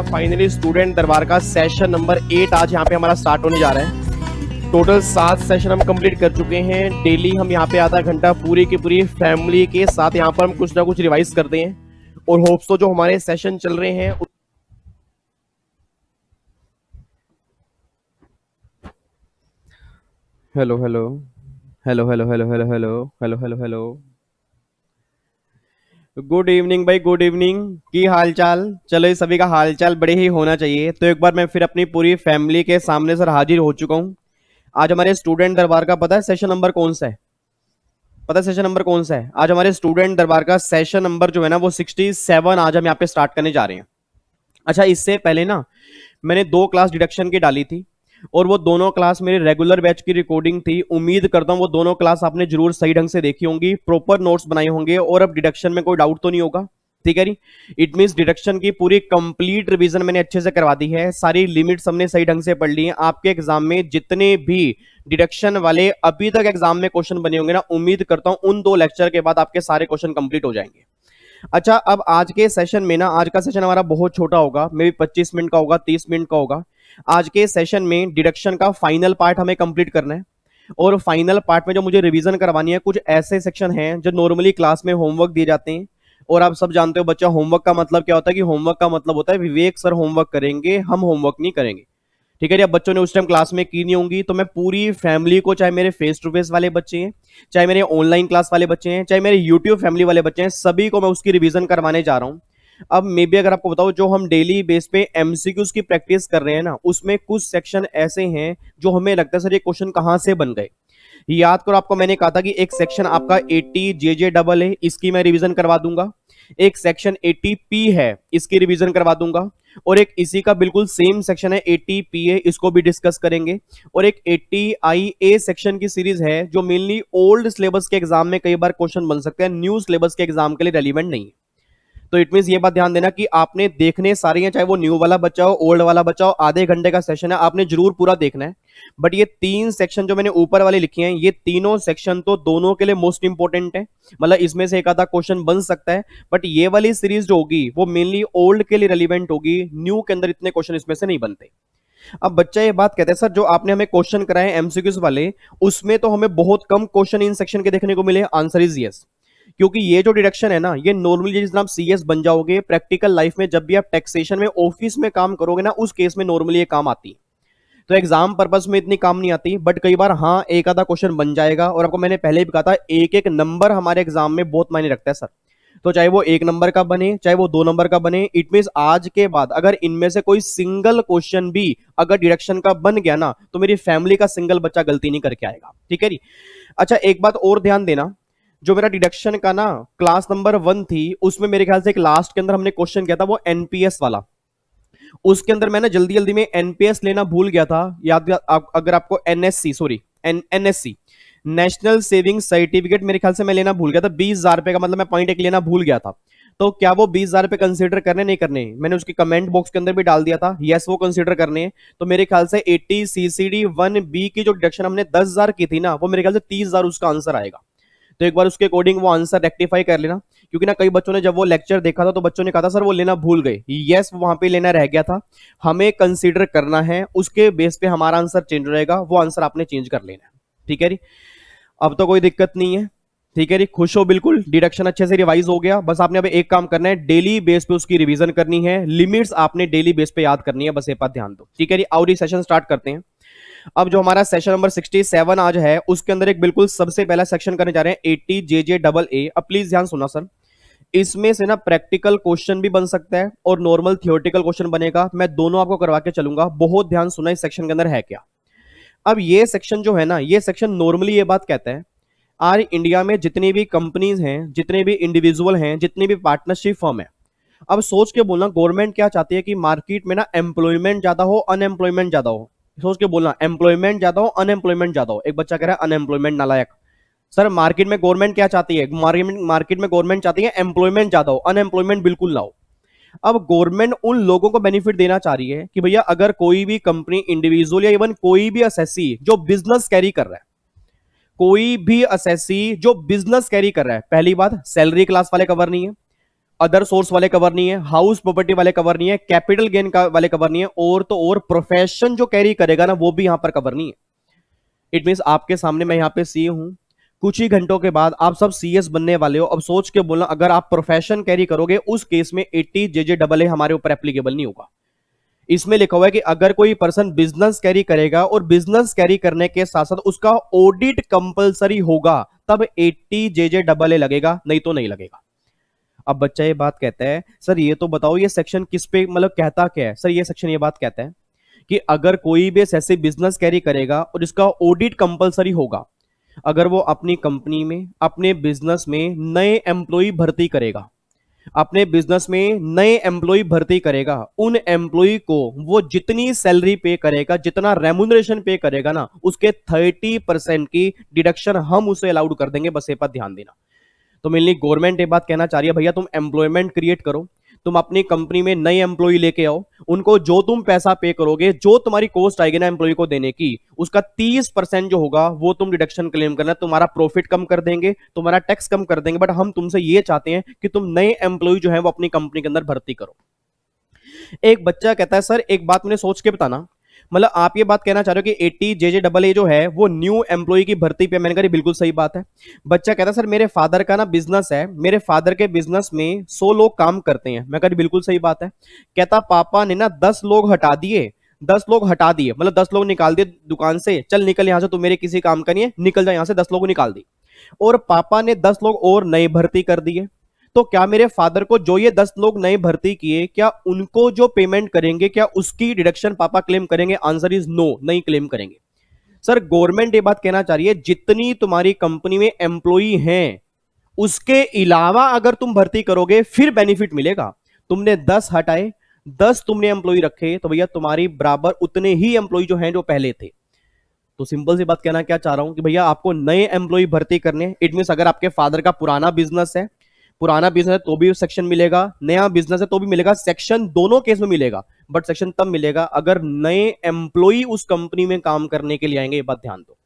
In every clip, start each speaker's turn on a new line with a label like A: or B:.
A: Finally student दरबार का session number 8 आज यहाँ पे हमारा स्टार्ट होने जा रहा है। टोटल 7 सेशन हम कंप्लीट कर चुके हैं। डेली हम यहाँ पे आधा घंटा पूरी की पूरी फैमिली के साथ यहाँ पर हम कुछ ना कुछ रिवाइज करते हैं और होप्स तो जो हमारे सेशन चल रहे हैं hello hello hello hello hello hello hello hello hello hello good evening भाई, गुड इवनिंग। की हाल चाल? चलो ये सभी का हाल चाल बड़े ही होना चाहिए। तो एक बार मैं फिर अपनी पूरी फैमिली के सामने सर हाजिर हो चुका हूँ। आज हमारे स्टूडेंट दरबार का पता है सेशन नंबर कौन सा है? पता है सेशन नंबर कौन सा है? आज हमारे स्टूडेंट दरबार का सेशन नंबर जो है ना वो 67 आज हम यहाँ पे स्टार्ट करने जा रहे हैं। अच्छा, इससे पहले ना मैंने 2 क्लास डिडक्शन की डाली थी और वो दोनों क्लास मेरे रेगुलर बैच की रिकॉर्डिंग थी। उम्मीद करता हूँ वो दोनों क्लास आपने जरूर सही ढंग से देखी होंगी, प्रॉपर नोट्स बनाए होंगे और अब डिडक्शन में कोई डाउट तो नहीं होगा। ठीक है जी। इट मींस डिडक्शन की पूरी कंप्लीट रिवीजन मैंने अच्छे से करवा दी है, सारी लिमिट्स हमने सही ढंग से पढ़ ली है। आपके एग्जाम में जितने भी डिडक्शन वाले अभी तक एग्जाम में क्वेश्चन बने होंगे ना, उम्मीद करता हूं उन 2 लेक्चर के बाद आपके सारे क्वेश्चन कंप्लीट हो जाएंगे। अच्छा, अब आज के सेशन में ना, आज का सेशन हमारा बहुत छोटा होगा, मे भी 25 मिनट का होगा, 30 मिनट का होगा। आज के सेशन में डिडक्शन का फाइनल पार्ट हमें कंप्लीट करना है और फाइनल पार्ट में जो मुझे रिवीजन करवानी है, कुछ ऐसे सेक्शन हैं जो नॉर्मली क्लास में होमवर्क दिए जाते हैं और आप सब जानते हो बच्चा, होमवर्क का मतलब क्या होता है कि होमवर्क का मतलब होता है विवेक सर होमवर्क करेंगे, हम होमवर्क नहीं करेंगे। ठीक है, अब बच्चों ने उस टाइम क्लास में की नहीं होंगी, तो मैं पूरी फैमिली को, चाहे मेरे फेस टू फेस वाले बच्चे हैं, चाहे मेरे ऑनलाइन क्लास वाले बच्चे हैं, चाहे मेरे यूट्यूब फैमिली वाले बच्चे हैं, सभी को मैं उसकी रिवीजन करवाने जा रहा हूं। अब मे बी अगर आपको बताओ, जो हम डेली बेस पे एमसीक्यूज की प्रैक्टिस कर रहे हैं ना, उसमें कुछ सेक्शन ऐसे हैं जो हमें लगता है सर ये क्वेश्चन कहां से बन गए। याद करो, आपको मैंने कहा था कि एक सेक्शन आपका 80 जेजे डबल है, इसकी मैं रिवीजन करवा दूंगा। एक सेक्शन 80 पी है, इसकी रिवीजन करवा दूंगा। और एक इसी का बिल्कुल सेम सेक्शन है 80 पी है, इसको भी डिस्कस करेंगे। और एक 80 आई ए सेक्शन की सीरीज है जो मेनली ओल्ड सिलेबस के एग्जाम में कई बार क्वेश्चन बन सकते हैं, न्यू सिलेबस के एग्जाम के लिए रेलिवेंट नहीं है। तो इट मींस ये बात ध्यान देना कि आपने देखने सारे हैं, चाहे वो न्यू वाला बच्चा हो, ओल्ड वाला बच्चा हो, आधे घंटे का सेशन है, आपने जरूर पूरा देखना है। बट ये 3 सेक्शन जो मैंने ऊपर वाले लिखे हैं, ये तीनों सेक्शन तो दोनों के लिए मोस्ट इंपॉर्टेंट है, मतलब इसमें से एक आधा क्वेश्चन बन सकता है। बट ये वाली सीरीज जो होगी वो मेनली ओल्ड के लिए रेलिवेंट होगी, न्यू के अंदर इतने क्वेश्चन इसमें से नहीं बनते। अब बच्चा ये बात कहते हैं सर जो आपने हमें क्वेश्चन कराए एमसीक्यूज वाले, उसमें तो हमें बहुत कम क्वेश्चन इन सेक्शन के देखने को मिले। आंसर इज यस, क्योंकि ये जो डिडक्शन है ना, ये नॉर्मली जिस दिन आप सीएस बन जाओगे, प्रैक्टिकल लाइफ में जब भी आप टैक्सेशन में ऑफिस में काम करोगे ना, उस केस में नॉर्मली ये काम आती है। तो एग्जाम पर्पस में इतनी काम नहीं आती, बट कई बार हाँ एक आधा क्वेश्चन बन जाएगा। और आपको मैंने पहले भी कहा था, एक एक नंबर हमारे एग्जाम में बहुत मायने रखता है सर। तो चाहे वो 1 नंबर का बने, चाहे वो 2 नंबर का बने, इट मींस आज के बाद अगर इनमें से कोई सिंगल क्वेश्चन भी अगर डिडक्शन का बन गया ना, तो मेरी फैमिली का सिंगल बच्चा गलती नहीं करके आएगा। ठीक है जी। अच्छा, एक बात और ध्यान देना, जो मेरा डिडक्शन का ना क्लास नंबर 1 थी, उसमें मेरे ख्याल से एक लास्ट के अंदर हमने क्वेश्चन किया था, वो एनपीएस वाला। उसके अंदर मैं ना जल्दी जल्दी में एनपीएस लेना भूल गया था। याद अगर आपको NSC, sorry NSC, national saving certificate, मेरे ख्याल से मैं लेना भूल गया था 20,000 रुपए का, मतलब मैं पॉइंट एक लेना भूल गया था। तो क्या वो 20,000 रुपए कंसीडर करने नहीं करने? मैंने उसके कमेंट बॉक्स के अंदर भी डाल दिया था, यस वो कंसीडर करने हैं। तो मेरे ख्याल से 80 सीसीडी 1 बी की जो डिडक्शन हमने 10,000 की थी ना, वो मेरे ख्याल से 30,000 उसका आंसर आएगा। तो एक बार उसके अकॉर्डिंग वो आंसर रेक्टिफाई कर लेना, क्योंकि ना कई बच्चों ने जब वो लेक्चर देखा था तो बच्चों ने कहा था सर वो लेना भूल गए। यस, वहां पे लेना रह गया था, हमें कंसीडर करना है, उसके बेस पे हमारा आंसर चेंज रहेगा, वो आंसर आपने चेंज कर लेना है। ठीक है जी, अब तो कोई दिक्कत नहीं है। ठीक है जी, खुश हो बिल्कुल, डिडक्शन अच्छे से रिवाइज हो गया। बस आपने अब एक काम करना है, डेली बेस पे उसकी रिवीजन करनी है, लिमिट्स आपने डेली बेस पे याद करनी है, बस ये बात ध्यान दो। ठीक है जी, और ये सेशन स्टार्ट करते हैं। अब जो हमारा सेशन नंबर 67 आज है, उसके अंदर एक बिल्कुल सबसे पहला सेक्शन करने जा रहे हैं 80 जेजे डबल ए। अब प्लीज ध्यान सुना सर, इसमें से ना प्रैक्टिकल क्वेश्चन भी बन सकता है और नॉर्मल थियोरेटिकल क्वेश्चन बनेगा, मैं दोनों आपको करवा के चलूंगा। बहुत ध्यान सुना इस सेक्शन के अंदर है क्या। अब ये सेक्शन जो है ना, ये सेक्शन नॉर्मली ये बात कहता है, आज इंडिया में जितनी भी कंपनीज हैं, जितने भी इंडिविजुअल हैं, जितनी भी पार्टनरशिप फर्म है, अब सोच के बोलना, गवर्नमेंट क्या चाहती है कि मार्केट में ना एम्प्लॉयमेंट ज्यादा हो, अनएम्प्लॉयमेंट ज्यादा हो। सोच के बोलना, एम्प्लॉयमेंट ज्यादा हो, अनएम्प्लॉयमेंट ज्यादा हो। एक बच्चा कह रहा है अनएम्प्लॉयमेंट नालायक। सर मार्केट में गवर्नमेंट क्या चाहती है, मार्केट में गवर्नमेंट चाहती है एम्प्लॉयमेंट ज्यादा हो, अनएम्प्लॉयमेंट बिल्कुल ना हो। अब गवर्नमेंट उन लोगों को बेनिफिट देना चाह रही है कि भैया अगर कोई भी कंपनी, इंडिविजुअल या इवन कोई भी असेसी जो बिजनेस कैरी कर रहा है, कोई भी असेसी जो बिजनेस कैरी कर रहा है, पहली बात सैलरी क्लास वाले कवर नहीं है, अदर सोर्स वाले कवर नहीं है, हाउस प्रॉपर्टी वाले कवर नहीं है, कैपिटल गेन वाले कवर नहीं है, और तो और प्रोफेशन जो कैरी करेगा ना वो भी यहां पर कवर नहीं है। इट मीन आपके सामने मैं यहां पे सीए हूं, कुछ ही घंटों के बाद आप सब सीएस बनने वाले हो। अब सोच के बोलना, अगर आप प्रोफेशन कैरी करोगे उस केस में 80 JJAA हमारे ऊपर एप्लीकेबल नहीं होगा। इसमें लिखा हुआ है कि अगर कोई पर्सन बिजनेस कैरी करेगा और बिजनेस कैरी करने के साथ साथ उसका ऑडिट कंपलसरी होगा, तब 80 JJAA लगेगा, नहीं तो नहीं लगेगा। अब बच्चा ये बात कहता है, सर ये तो बताओ ये सेक्शन किस पे मतलब कहता क्या है। सर ये सेक्शन ये बात कहता है कि अगर कोई भी ऐसे बिजनेस कैरी करेगा और इसका ऑडिट कंपलसरी होगा, अगर वो अपनी कंपनी में, अपने बिजनेस में नए एम्प्लॉय भर्ती करेगा, अपने बिजनेस में नए एम्प्लॉय भर्ती करेगा, उन एम्प्लॉय को वो जितनी सैलरी पे करेगा, जितना रेम्यूनरेशन पे करेगा ना, उसके 30% की डिडक्शन हम उसे अलाउड कर देंगे। बस ये पर ध्यान देना। तो मेनली गवर्नमेंट ये बात कहना चाह रही है, भैया तुम एम्प्लॉयमेंट क्रिएट करो, तुम अपनी कंपनी में नए एम्प्लॉय लेके आओ, उनको जो तुम पैसा पे करोगे, जो तुम्हारी कॉस्ट आएगी ना एम्प्लॉय को देने की, उसका 30% जो होगा वो तुम डिडक्शन क्लेम करना। तुम्हारा प्रॉफिट कम कर देंगे, तुम्हारा टैक्स कम कर देंगे, बट हम तुमसे ये चाहते हैं कि तुम नए एम्प्लॉय जो है वो अपनी कंपनी के अंदर भर्ती करो। एक बच्चा कहता है, सर एक बात मुझे सोच के बताना, मतलब आप ये बात कहना चाह रहे हो कि 80 JJAA जो है वो न्यू एम्प्लॉय की भर्ती पे। मैंने कहा बिल्कुल सही बात है। बच्चा कहता है, सर मेरे फादर का ना बिजनेस है, मेरे फादर के बिजनेस में 100 लोग काम करते हैं। मैं कहा बिल्कुल सही बात है। कहता पापा ने ना 10 लोग हटा दिए, 10 लोग हटा दिए, मतलब 10 लोग निकाल दिए दुकान से, चल निकल यहां से, तू मेरे किसी काम का नहीं है, निकल जा यहां से, 10 लोग निकाल दी। और पापा ने 10 लोग और नए भर्ती कर दिए। तो क्या मेरे फादर को जो ये 10 लोग नए भर्ती किए, क्या उनको जो पेमेंट करेंगे, क्या उसकी डिडक्शन पापा क्लेम करेंगे? आंसर इज नो, नहीं क्लेम करेंगे। सर गवर्नमेंट ये बात कहना चाह रही है, जितनी तुम्हारी कंपनी में एम्प्लॉई हैं उसके अलावा अगर तुम भर्ती करोगे फिर बेनिफिट मिलेगा। तुमने 10 हटाए, 10 तुमने एम्प्लॉय रखे, तो भैया तुम्हारी बराबर उतने ही एम्प्लॉय जो हैं जो पहले थे। तो सिंपल सी बात कहना क्या चाह रहा हूं कि भैया आपको नए एम्प्लॉय भर्ती करने। इट मीन अगर आपके फादर का पुराना बिजनेस है, पुराना बिजनेस है तो भी सेक्शन मिलेगा, नया बिजनेस है तो भी मिलेगा, सेक्शन दोनों केस में मिलेगा। बट सेक्शन तब मिलेगा अगर नए एम्प्लॉय उस कंपनी में काम करने के लिए आएंगे। ये बात ध्यान दो।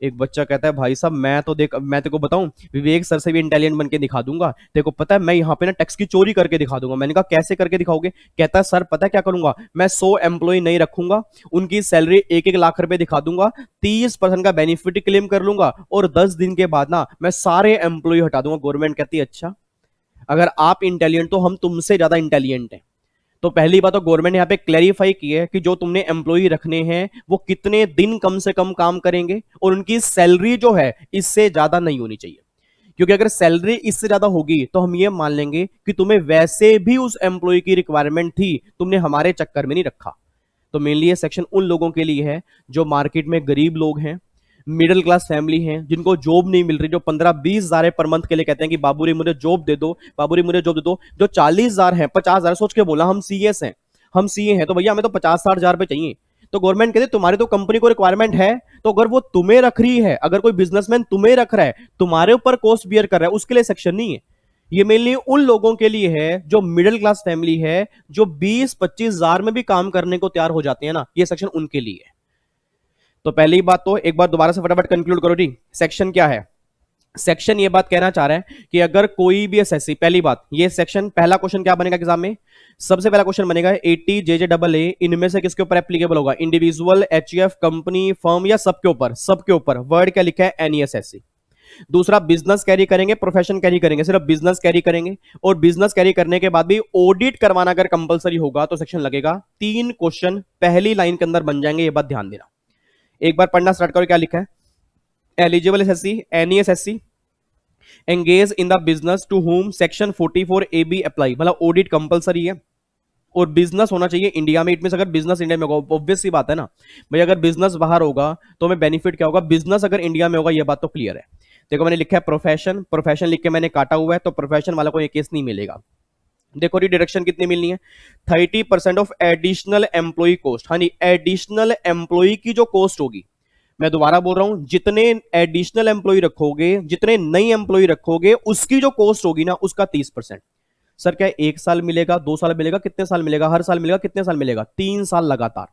A: एक बच्चा कहता है, भाई साहब मैं तो देख, मैं तेरे को बताऊं, विवेक सर से भी इंटेलिजेंट बन के दिखा दूंगा। तेरे को पता है मैं यहाँ पे ना टैक्स की चोरी करके दिखा दूंगा। मैंने कहा कैसे करके दिखाओगे? कहता है सर पता है क्या करूंगा, मैं 100 एम्प्लॉय नहीं रखूंगा, उनकी सैलरी 1-1 लाख रुपए दिखा दूंगा, 30% का बेनिफिट क्लेम कर लूंगा, और 10 दिन के बाद ना मैं सारे एम्प्लॉय हटा दूंगा। गवर्नमेंट कहती है अच्छा, अगर आप इंटेलिजेंट तो हम तुमसे ज्यादा इंटेलिजेंट हैं। तो पहली बात तो गवर्नमेंट ने यहाँ पे क्लैरिफाई की है कि जो तुमने एम्प्लॉय रखने हैं वो कितने दिन कम से कम काम करेंगे, और उनकी सैलरी जो है इससे ज्यादा नहीं होनी चाहिए। क्योंकि अगर सैलरी इससे ज्यादा होगी तो हम ये मान लेंगे कि तुम्हें वैसे भी उस एम्प्लॉय की रिक्वायरमेंट थी, तुमने हमारे चक्कर में नहीं रखा। तो मेनली ये सेक्शन उन लोगों के लिए है जो मार्केट में गरीब लोग हैं, मिडिल क्लास फैमिली हैं, जिनको जॉब नहीं मिल रही, जो 15-20 हजार पर मंथ के लिए कहते हैं कि बाबू रे मुझे जॉब दे दो, बाबू रे मुझे जॉब दे दो। जो 40,000 है, 50,000, सोच के बोला हम सीएस हैं, हम सीए हैं, तो भैया हमें तो 50-60 हजार पे चाहिए। तो गवर्नमेंट कहते तुम्हारी तो कंपनी को रिक्वायरमेंट है, तो अगर वो तुम्हें रख रही है, अगर कोई बिजनेसमैन तुम्हें रख रहा है, तुम्हारे ऊपर कॉस्ट बियर कर रहा है, उसके लिए सेक्शन नहीं है। ये मेनली उन लोगों के लिए है जो मिडिल क्लास फैमिली है, जो 20-25 हजार में भी काम करने को तैयार हो जाते हैं ना, ये सेक्शन उनके लिए है। तो पहली बात तो एक बार दोबारा से फटाफट कंक्लूड करो जी, सेक्शन क्या है। सेक्शन ये बात कहना चाह रहा है कि अगर कोई भी एसएससी, पहली बात ये सेक्शन, पहला क्वेश्चन क्या बनेगा एग्जाम में, सबसे पहला क्वेश्चन बनेगा 80 JJAA इनमें से किसके ऊपर एप्लीकेबल होगा? इंडिविजुअल, एचयूएफ, कंपनी, फर्म, या सबके ऊपर? सबके ऊपर। वर्ड क्या लिखा है? एनईएसएससी। दूसरा, बिजनेस कैरी करेंगे, प्रोफेशन कैरी करेंगे? सिर्फ बिजनेस कैरी करेंगे, और बिजनेस कैरी करने के बाद भी ऑडिट करवाना अगर कंपलसरी होगा तो सेक्शन लगेगा। 3 क्वेश्चन पहली लाइन के अंदर बन जाएंगे, ये बात ध्यान देना। एक बार पढ़ना स्टार्ट करो, क्या लिखा है? Eligible assessee, any assessee engage in the business to whom section 44AB apply, मतलब ऑडिट कंपलसरी है और बिजनेस होना चाहिए इंडिया में। इट मींस अगर बिजनेस इंडिया में होगा, ऑब्वियस सी बात है ना भाई, अगर बिजनेस बाहर होगा तो हमें बेनिफिट क्या होगा, बिजनेस अगर इंडिया में होगा, ये बात तो क्लियर है। देखो मैंने लिखा है प्रोफेशन, प्रोफेशन लिख के मैंने काटा हुआ है, तो प्रोफेशन वाला को ये केस नहीं मिलेगा। देखो जी डिडक्शन कितनी मिलनी है, 30% ऑफ एडिशनल एम्प्लॉय कॉस्ट। हाँ जी, एडिशनल एम्प्लॉय की जो कॉस्ट होगी, मैं दोबारा बोल रहा हूं, जितने एडिशनल एम्प्लॉय रखोगे, जितने नई एम्प्लॉय रखोगे, उसकी जो कॉस्ट होगी ना, उसका 30%। सर क्या 1 साल मिलेगा, 2 साल मिलेगा, कितने साल मिलेगा, हर साल मिलेगा, कितने साल मिलेगा, 3 साल लगातार,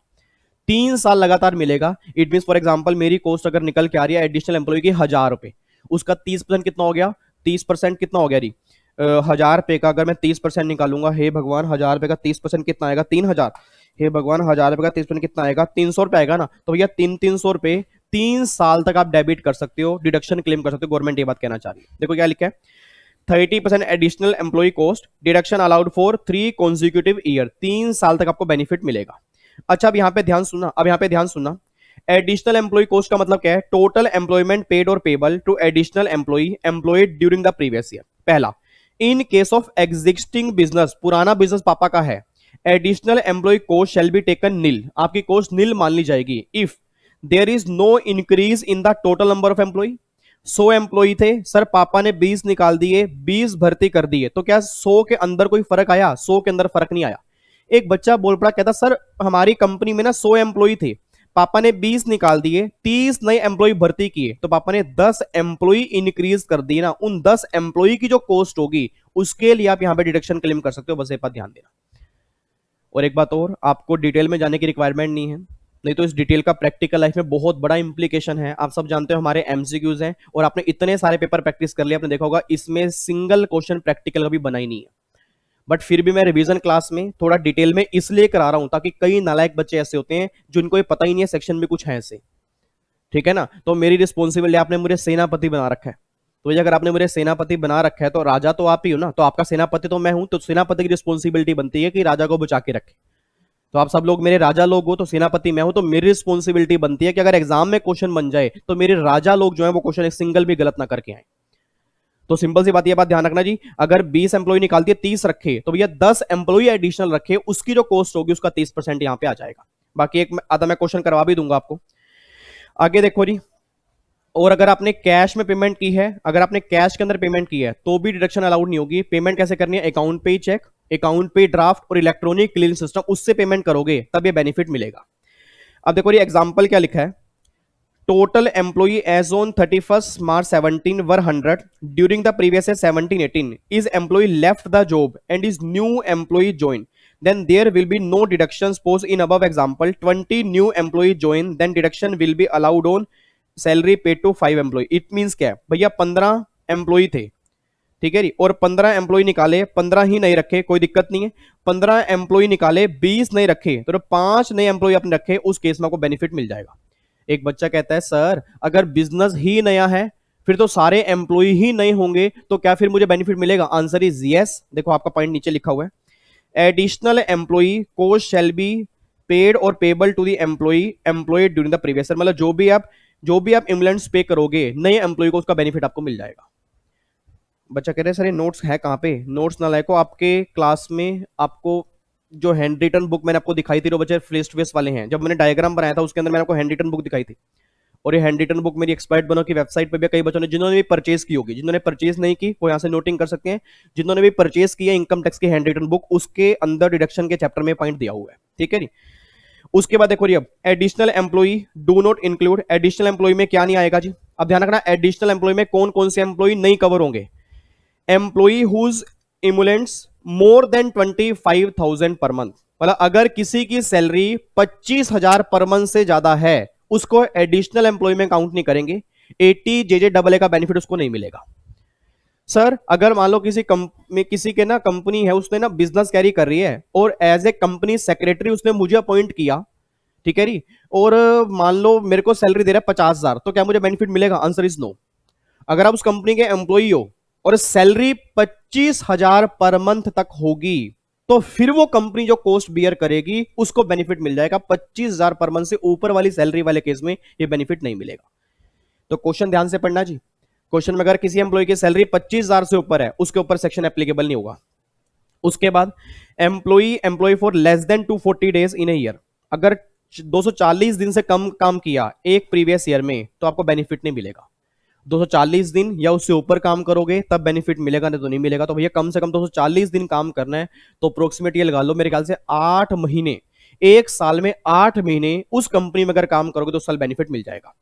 A: 3 साल लगातार मिलेगा। इट मीन फॉर एग्जाम्पल मेरी कॉस्ट अगर निकल के आ रही है एडिशनल एम्प्लॉय की 1,000 रुपए, उसका 30% कितना हो गया, 30% कितना हो गया जी, 1,000 रुपए का अगर मैं 30% निकालूंगा, हे भगवान 1,000 रुपए का 30% कितना आएगा, 3,000। हे भगवान 1,000 रुपए का 30% कितना आएगा, 300 रुपए आएगा ना। तो भैया 300 रुपए 3 साल तक आप डेबिट कर सकते हो, डिडक्शन क्लेम कर सकते हो। गवर्नमेंट ये बात कहना चाह रही है, देखो क्या लिखा है, 30% additional employee cost deduction allowed for 3 consecutive year, 3 साल तक आपको बेनिफिट मिलेगा। अच्छा अब यहां पे ध्यान सुनना, अब यहां पे ध्यान सुनना, एडिशनल एम्प्लॉय कॉस्ट का मतलब क्या है, टोटल एम्प्लॉयमेंट पेड और payable to additional employee employed during the previous year. पहला, in case of existing business, पुराना बिजनेस पापा का है, additional employee cost shall be taken nil, आपकी कॉस्ट नील मान ली जाएगी if there is no increase in the total number of employee. 100 employee थे सर, पापा ने 20 निकाल दिए, 20 भर्ती कर दिए, तो क्या 100 के अंदर कोई फर्क आया, 100 के अंदर फर्क नहीं आया। एक बच्चा बोल पड़ा, कहता सर हमारी कंपनी में ना 100 एम्प्लॉय थे, पापा ने 20 निकाल दिए, 30 नए एम्प्लॉय भर्ती किए, तो पापा ने 10 एम्प्लॉय इंक्रीज कर दिए ना, उन 10 एम्प्लॉय की जो कॉस्ट होगी उसके लिए आप यहां पे डिडक्शन क्लेम कर सकते हो, बस एक बात ध्यान देना। और एक बात और, आपको डिटेल में जाने की रिक्वायरमेंट नहीं है, नहीं तो इस डिटेल का प्रैक्टिकल लाइफ में बहुत बड़ा इंप्लीकेशन है। आप सब जानते हो हमारे एमसीक्यूज हैं और आपने इतने सारे पेपर प्रैक्टिस कर लिया, आपने देखा होगा इसमें सिंगल क्वेश्चन प्रैक्टिकल कभी बना ही नहीं है। बट फिर भी मैं रिवीजन क्लास में थोड़ा डिटेल में इसलिए करा रहा हूं ताकि कई नालायक बच्चे ऐसे होते हैं जिनको ये पता ही नहीं है सेक्शन में कुछ है ऐसे, ठीक है ना। तो मेरी रिस्पॉन्सिबिलिटी, आपने मुझे सेनापति बना रखा है, तो अगर आपने मुझे सेनापति बना रखा है तो राजा तो आप ही हो ना, तो आपका सेनापति तो मैं हूं, तो सेनापति की रिस्पॉन्सिबिलिटी बनती है कि राजा को बचा के रखे। तो आप सब लोग मेरे राजा लोग हो, तो सेनापति मैं हूं, तो मेरी रिस्पॉन्सिबिलिटी बनती है कि अगर एग्जाम में क्वेश्चन बन जाए तो मेरे राजा लोग जो है वो क्वेश्चन एक सिंगल भी गलत ना करके आए। तो सिंपल सी बात, ये बात ध्यान रखना जी, अगर 20 एम्प्लॉय निकालती है 30 रखे, तो भैया 10 एम्प्लॉय एडिशनल रखे, उसकी जो कॉस्ट होगी उसका 30% यहां पे आ जाएगा। बाकी एक आधा मैं क्वेश्चन करवा भी दूंगा आपको। आगे देखो जी, और अगर आपने कैश में पेमेंट की है, अगर आपने कैश के अंदर पेमेंट की है तो भी डिडक्शन अलाउड नहीं होगी। पेमेंट कैसे करनी है, अकाउंट पे चेक, अकाउंट पे ड्राफ्ट और इलेक्ट्रॉनिक क्लियरिंग सिस्टम, उससे पेमेंट करोगे तब ये बेनिफिट मिलेगा। अब देखो ये एग्जांपल क्या लिखा है, total employee as on 31 March 17 were 100 during the previous year 17-18 is employee left the job and is new employee join, then there will be no deduction. Suppose in above example 20 new employee join, then deduction will be allowed on salary paid to 5 employee. It means क्या है भैया, 15 employ थे, ठीक है जी, और 15 employ निकाले, 15 ही नहीं रखे, कोई दिक्कत नहीं है, 15 एम्प्लॉय निकाले, 20 नहीं रखे, तो 5 नए एम्प्लॉय आपने रखे, उस केस में आपको बेनिफिट मिल जाएगा। एक बच्चा कहता है सर अगर बिजनेस ही नया है फिर तो सारे एम्प्लॉय ही नए होंगे, तो क्या फिर मुझे बेनिफिट मिलेगा? Answer is yes. देखो आपका पॉइंट नीचे लिखा हुआ है, additional employee cost shall be paid और payable to the employee employed during the previous year, मतलब जो भी आप इम्प्लॉयमेंट्स पे करोगे नए एम्प्लॉय को, उसका बेनिफिट आपको मिल जाएगा। बच्चा कह रहे हैं सर ये नोट्स है कहाँ पे? नोट्स ना लायको आपके क्लास में, आपको जो हैंड रिटन बुक मैंने आपको दिखाई थी, जो बच्चे फेस टू फेस वाले हैं, जब मैंने डायग्राम बनाया था उसके अंदर मैंने आपको हैंड रिटन बुक दिखाई थी, और ये हैंड रिटन बुक मेरी एक्सपर्ट बनो की वेबसाइट पे भी कई बच्चों ने, जिन्होंने भी परचेज की होगी, जिन्होंने परचेज नहीं की वो यहाँ से नोटिंग कर सकते हैं, जिन्होंने भी परचेज किया इनकम टैक्स की हैंड रिटन बुक, उसके अंदर डिडक्शन के चैप्टर में पॉइंट दिया हुआ है, ठीक है जी। उसके बाद देखो अब additional employee do not include, additional employee में क्या नहीं आएगा जी, अब ध्यान रखना, एडिशनल एम्प्लॉय में कौन कौन से एम्प्लॉय नहीं कवर होंगे, employee whose emoluments more than 25,000 per month, मतलब अगर किसी की सैलरी 25,000 पर मंथ से ज्यादा है उसको एडिशनल एम्प्लॉय में काउंट नहीं करेंगे, 80 JJAA का बेनिफिट उसको नहीं मिलेगा। सर अगर मान लो किसी के ना कंपनी है, उसने ना बिजनेस कैरी कर रही है और एज ए कंपनी सेक्रेटरी उसने मुझे अपॉइंट किया, ठीक है जी, और मान लो मेरे को सैलरी दे रहा है 50,000, तो क्या मुझे बेनिफिट मिलेगा? Answer is no. अगर आप उस कंपनी के एम्प्लॉई हो और सैलरी 25,000 पर मंथ तक होगी तो फिर वो कंपनी जो कॉस्ट बियर करेगी उसको बेनिफिट मिल जाएगा, 25,000 पर मंथ से ऊपर वाली सैलरी वाले केस में ये बेनिफिट नहीं मिलेगा। तो क्वेश्चन ध्यान से पढ़ना जी, क्वेश्चन में अगर किसी एम्प्लॉय की सैलरी 25,000 से ऊपर है उसके ऊपर सेक्शन एप्लीकेबल नहीं होगा। उसके बाद employee for less than 240 days in a year, अगर 240 दिन से कम काम किया एक प्रीवियस ईयर में तो आपको बेनिफिट नहीं मिलेगा। 240 दिन या उससे ऊपर काम करोगे तब बेनिफिट मिलेगा, नहीं तो नहीं मिलेगा। तो भैया कम से कम 240 दिन काम करना है, तो अप्रोक्सीमेट ये लगा लो मेरे ख्याल से 8 महीने, एक साल में 8 महीने उस कंपनी में अगर काम करोगे तो उस साल बेनिफिट मिल जाएगा।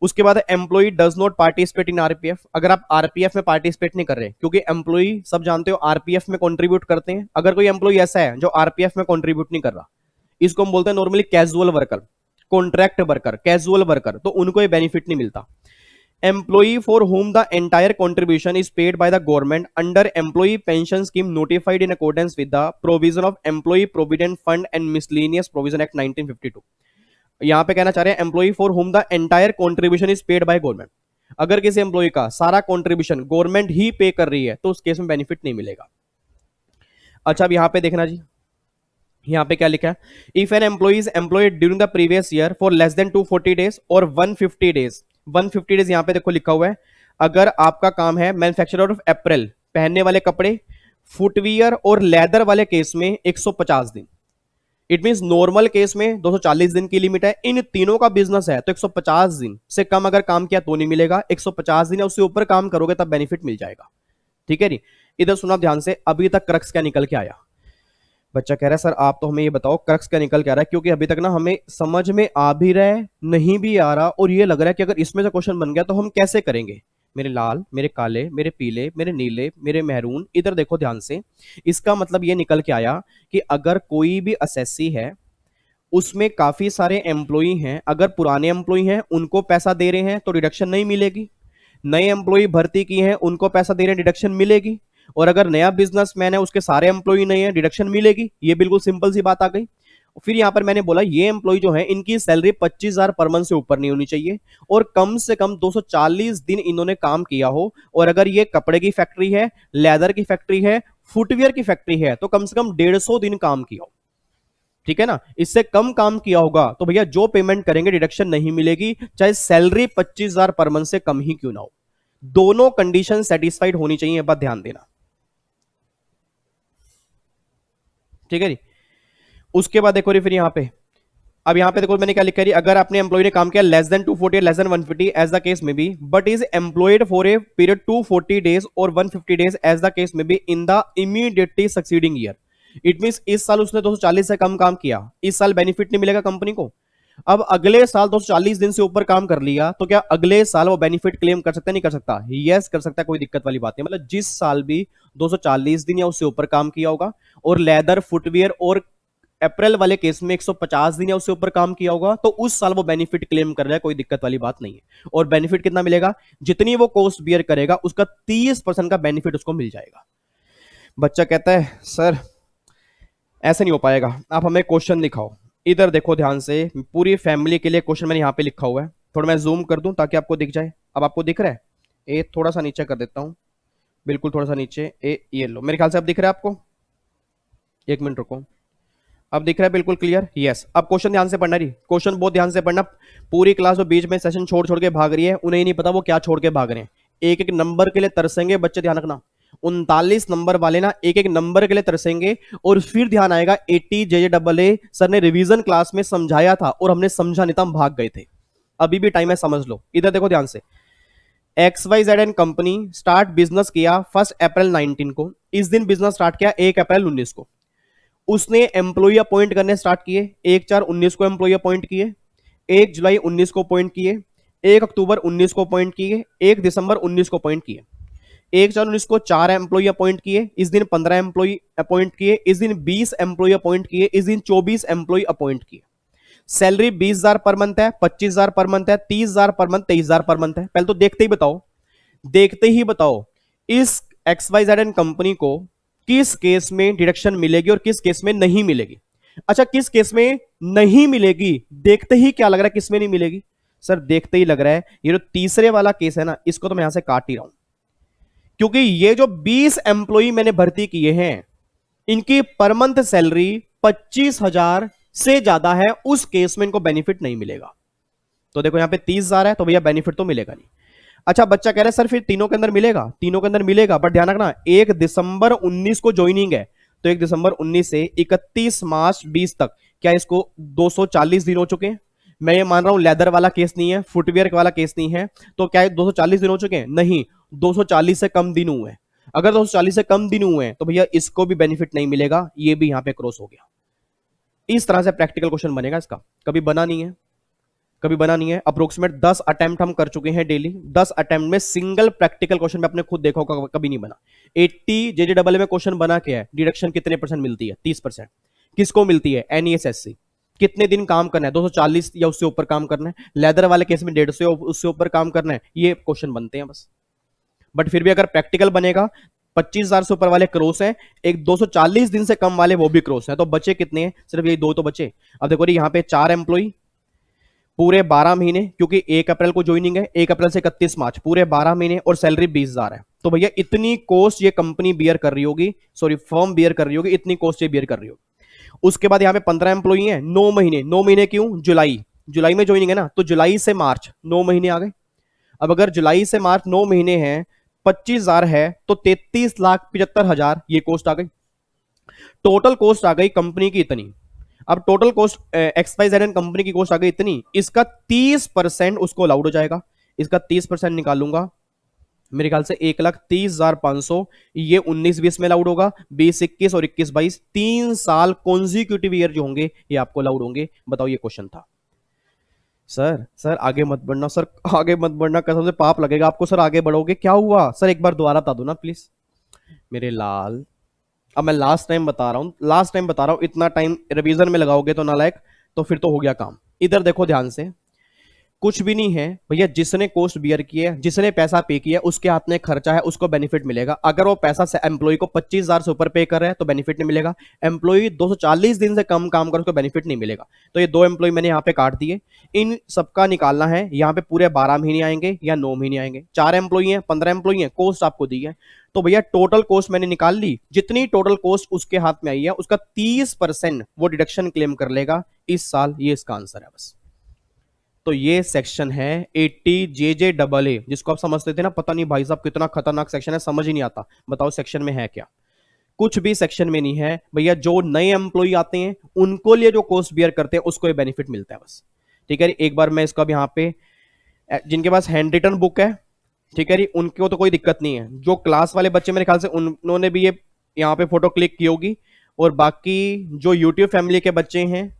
A: उसके बाद employee does not participate in RPF, अगर आप आरपीएफ में पार्टिसिपेट नहीं कर रहे, क्योंकि एम्प्लॉई सब जानते हो आरपीएफ में कंट्रीब्यूट करते हैं। अगर कोई एम्प्लॉई ऐसा है जो आरपीएफ में कंट्रीब्यूट नहीं कर रहा, इसको हम बोलते हैं normally casual worker, contract worker, casual worker, तो उनको ये बेनिफिट नहीं मिलता। employee for whom the entire contribution is paid by the government under employee pension scheme notified in accordance with the provision of employee provident fund and miscellaneous provision act 1952। यहां पे कहना चाह रहे हैं employee for home the entire contribution is paid by government, अगर किसी employee का सारा कॉन्ट्रीब्यूशन गवर्नमेंट ही पे कर रही है तो उस केस में बेनिफिट नहीं मिलेगा। अच्छा अब यहां पे देखना जी, यहां पे क्या लिखा है, if an employee is employed during the previous year for less than 240 days और 150 डेज, 150 डेज यहां पे देखो लिखा हुआ है, अगर आपका काम है मैन्युफैक्चरर ऑफ अप्रैल, पहनने वाले कपड़े, फुटवियर और लेदर वाले केस में 150 दिन, इट मींस नॉर्मल केस में 240 दिन की लिमिट है, इन तीनों का बिजनेस है तो 150 दिन से कम अगर काम किया तो नहीं मिलेगा, 150 दिन या उससे ऊपर काम करोगे तब बेनिफिट मिल जाएगा। ठीक है जी, इधर सुना ध्यान से, अभी तक क्रक्स क्या निकल के आया। बच्चा कह रहा है सर आप तो हमें ये बताओ क्रक्स क्या निकल के आ रहा है, क्योंकि अभी तक ना हमें समझ में आ भी रहा है, नहीं भी आ रहा, और ये लग रहा है कि अगर इसमें से क्वेश्चन बन गया तो हम कैसे करेंगे। मेरे लाल, मेरे काले, मेरे पीले, मेरे नीले, मेरे महरून, इधर देखो ध्यान से, इसका मतलब ये निकल के आया कि अगर कोई भी असेसी है उसमें काफी सारे एम्प्लॉई हैं, अगर पुराने एम्प्लॉई हैं उनको पैसा दे रहे हैं तो डिडक्शन नहीं मिलेगी, नए एम्प्लॉई भर्ती की हैं उनको पैसा दे रहे हैं डिडक्शन मिलेगी, और अगर नया बिजनेसमैन है उसके सारे एम्प्लॉई नहीं है डिडक्शन मिलेगी। ये बिल्कुल सिंपल सी बात आ गई। फिर यहां पर मैंने बोला ये एम्प्लॉय जो है इनकी सैलरी 25,000 पर मंथ से ऊपर नहीं होनी चाहिए, और कम से कम 240 दिन इन्होंने काम किया हो, और अगर ये कपड़े की फैक्ट्री है, लेदर की फैक्ट्री है, फुटवियर की फैक्ट्री है तो कम से कम 150 दिन काम किया हो। ठीक है ना, इससे कम काम किया होगा तो भैया जो पेमेंट करेंगे डिडक्शन नहीं मिलेगी, चाहे सैलरी 25,000 पर मंथ से कम ही क्यों ना हो। दोनों कंडीशन सेटिस्फाइड होनी चाहिए, बात ध्यान देना। ठीक है जी, उसके बाद देखो फिर यहां पे, अब यहां पे देखो मैंने क्या लिखा है, अगर अपने एम्प्लॉय ने काम किया less than 240 less than 150 as the case may be, but is employed for a period 240 days और 150 days as the case may be in the immediately succeeding year, it means इस साल उसने 240 से कम काम किया, इस साल बेनिफिट नहीं मिलेगा कंपनी को। अब अगले साल 240 दिन से ऊपर काम कर लिया तो क्या अगले साल वो बेनिफिट क्लेम कर सकता है, नहीं कर सकता? यस कर सकता है, कोई दिक्कत वाली बात नहीं। मतलब जिस साल भी 240 दिन या उससे ऊपर काम किया होगा, और लेदर, फुटवियर और अप्रैल वाले केस में 150 दिन या उससे ऊपर काम किया होगा, तो उस साल वो बेनिफिट क्लेम कर रहा है, कोई दिक्कत वाली बात नहीं है। और बेनिफिट कितना मिलेगा, जितनी वो कॉस्ट बियर करेगा उसका 30% का बेनिफिट उसको मिल जाएगा। बच्चा कहता है सर ऐसे नहीं हो पाएगा, आप हमें क्वेश्चन दिखाओ। इधर देखो ध्यान से, पूरी फैमिली के लिए क्वेश्चन मैंने यहां पे लिखा हुआ है, थोड़ा मैं जूम कर दूं ताकि आपको दिख जाए। अब आपको दिख रहा है, ए थोड़ा सा नीचे कर देता हूं, बिल्कुल थोड़ा सा नीचे, ए ये लो, मेरे ख्याल से अब दिख रहा है आपको, एक मिनट रुको, अब दिख रहा है बिल्कुल क्लियर। यस, अब क्वेश्चन ध्यान से पढ़ना, रही क्वेश्चन बहुत ध्यान से पढ़ना। पूरी क्लास जो बीच में सेशन छोड़ छोड़ के भाग रही है, उन्हें नहीं पता वो क्या छोड़ के भाग रहे हैं, एक एक नंबर के लिए तरसेंगे बच्चे, ध्यान रखना। 39 नंबर वाले ना एक एक नंबर के लिए तरसेंगे, और फिर ध्यान आएगा 80 JJAA सर ने रिवीजन क्लास में समझाया था और हमने समझा नहीं था, हम भाग गए थे। अभी भी टाइम है, समझ लो। इधर देखो ध्यान से, XYZ and company start business किया 1 अप्रैल 19 को, इस दिन बिजनेस स्टार्ट किया 1 अप्रैल 19 को। उसने एम्प्लॉय अपॉइंट करने स्टार्ट किए, 1/4/19 को एम्प्लॉय अपॉइंट किए, 1 जुलाई 19 को अपॉइंट किए, 1 अक्टूबर 19 को अपॉइंट किए, 1 दिसंबर 19 को अपॉइंट किए, 1/4/19 को 4 एम्प्लॉय अपॉइंट किए, इस दिन 15 एम्प्लॉय अपॉइंट किए, इस दिन 20 एम्प्लॉय अपॉइंट किए, इस दिन 24 एम्प्लॉय अपॉइंट किए। सैलरी 20,000 पर मंथ है, 25,000 पर मंथ है, 30,000 पर मंथ, 23,000 पर मंथ है। पहले तो देखते ही बताओ, देखते ही बताओ इस XYZ एंड कंपनी को किस केस में डिडक्शन मिलेगी और किस केस में नहीं मिलेगी। अच्छा, किस केस में नहीं मिलेगी, देखते ही क्या लग रहा है किस में नहीं मिलेगी? सर देखते ही लग रहा है ये जो तीसरे वाला केस है ना, इसको तो मैं यहां से काट ही रहा हूं, क्योंकि ये जो 20 एम्प्लॉई मैंने भर्ती किए हैं इनकी पर मंथ सैलरी 25,000 से ज्यादा है, उस केस में इनको बेनिफिट नहीं मिलेगा। तो देखो यहां पे 30,000 है तो भैया बेनिफिट तो मिलेगा नहीं। अच्छा, बच्चा कह रहा है सर फिर तीनों के अंदर मिलेगा, तीनों के अंदर मिलेगा, बट ध्यान रखना 1 दिसंबर 19 को ज्वाइनिंग है, तो 1 दिसंबर 19 से 31 मार्च 20 तक क्या इसको 240 दिन हो चुके हैं? मैं ये मान रहा हूं लेदर वाला केस नहीं है, फुटवेयर वाला केस नहीं है, तो क्या 240 दिन हो चुके हैं? नहीं, 240 से कम दिन हुए हैं। अगर 240 से कम दिन हुए हैं तो भैया इसको भी बेनिफिट नहीं मिलेगा, ये भी यहां पे क्रॉस हो गया। इस तरह से प्रैक्टिकल क्वेश्चन बनेगा इसका, कभी बना नहीं है, कभी बना नहीं है। अप्रोक्सीमेट 10 अटेम्प्ट हम कर चुके हैं डेली, 10 अटेम्प्ट में सिंगल प्रैक्टिकल क्वेश्चन में अपने खुद देखा होगा कभी नहीं बना। 80 जेजेडबल में क्वेश्चन बना क्या है? डिडक्शन कितने परसेंट मिलती है? 30%। किसको मिलती है? एनईएसएससी। कितने दिन काम करना है? 240 या उससे ऊपर काम करना है। लेदर वाले केस में 150 उससे ऊपर काम करना है। ये क्वेश्चन बनते हैं बस। बट फिर भी अगर प्रैक्टिकल बनेगा, 25,000 से ऊपर वाले क्रॉस हैं, एक 240 दिन से कम वाले वो भी क्रॉस हैं, तो बचे कितने हैं? सिर्फ ये दो तो बचे। अब देखो यहाँ पे 4 एम्प्लॉई पूरे 12 महीने, क्योंकि 1 अप्रैल को ज्वाइनिंग है, 1 अप्रैल से 31 मार्च, पूरे 12 महीने, और सैलरी 20,000 है। तो भैया इतनी कॉस्ट ये कंपनी बियर कर रही होगी, सॉरी फर्म बियर कर रही होगी, इतनी कॉस्ट ये बियर कर रही होगी। उसके बाद यहाँ पे 15 एम्प्लॉई हैं, 9 महीने। 9 महीने क्यों? जुलाई में ज्वाइनिंग है ना, तो जुलाई से मार्च 9 महीने आ गए। अब अगर जुलाई से मार्च 9 महीने हैं, 25,000 है, तो 33,75,000 ये कॉस्ट आ गई। टोटल कॉस्ट आ गई कंपनी की इतनी। अब टोटल कॉस्ट XYZ कंपनी की कॉस्ट आ गई इतनी, इसका 30% उसको अलाउड हो जाएगा। इसका 30% निकालूंगा, मेरे ख्याल से 1,30,500, ये 19-20 में अलाउड होगा, 20-21 और 21-22, 3 साल कॉन्जिक्यूटिव ईयर जो होंगे ये आपको अलाउड होंगे। बताओ, ये क्वेश्चन था। सर आगे मत बढ़ना, सर आगे मत बढ़ना, कसम से पाप लगेगा आपको सर, आगे बढ़ोगे। क्या हुआ सर? एक बार दोबारा बता दो ना प्लीज मेरे लाल। अब मैं लास्ट टाइम बता रहा हूं, इतना टाइम रिवीजन में लगाओगे तो नालायक, तो फिर तो हो गया काम। इधर देखो ध्यान से, कुछ भी नहीं है भैया, जिसने कॉस्ट बियर की है, जिसने पैसा पे किया, उसके हाथ में खर्चा है, उसको बेनिफिट मिलेगा। अगर वो पैसा एम्प्लॉय को 25,000 से ऊपर पे कर रहा है तो बेनिफिट नहीं मिलेगा। एम्प्लॉय 240 दिन से कम काम कर, उसको बेनिफिट नहीं मिलेगा। तो ये 2 एम्प्लॉय मैंने यहाँ पे काट दिए, इन सबका निकालना है। यहाँ पे पूरे 12 महीने आएंगे या 9 महीने आएंगे। 4 एम्प्लॉय हैं, 15 एम्प्लॉय हैं, कॉस्ट आपको दी है, तो भैया टोटल कॉस्ट मैंने निकाल ली। जितनी टोटल कॉस्ट उसके हाथ में आई है, उसका 30% वो डिडक्शन क्लेम कर लेगा इस साल। ये इसका आंसर है बस। तो ये सेक्शन है 80 JJAA, जिसको आप समझते थे ना, पता नहीं भाई साहब कितना खतरनाक सेक्शन है, समझ ही नहीं आता। बताओ सेक्शन में है क्या? कुछ भी सेक्शन में नहीं है भैया। जो नए एम्प्लॉय आते हैं उनको लिए जो कॉस्ट बियर करते हैं उसको ये बेनिफिट मिलता है बस। ठीक है, एक बार मैं इसका भी यहाँ पे, जिनके पास हैंड रिटन बुक है, ठीक है, उनको तो कोई दिक्कत नहीं है। जो क्लास वाले बच्चे मेरे ख्याल से उन्होंने भी ये यहाँ पे फोटो क्लिक की होगी, और बाकी जो यूट्यूब फैमिली के बच्चे हैं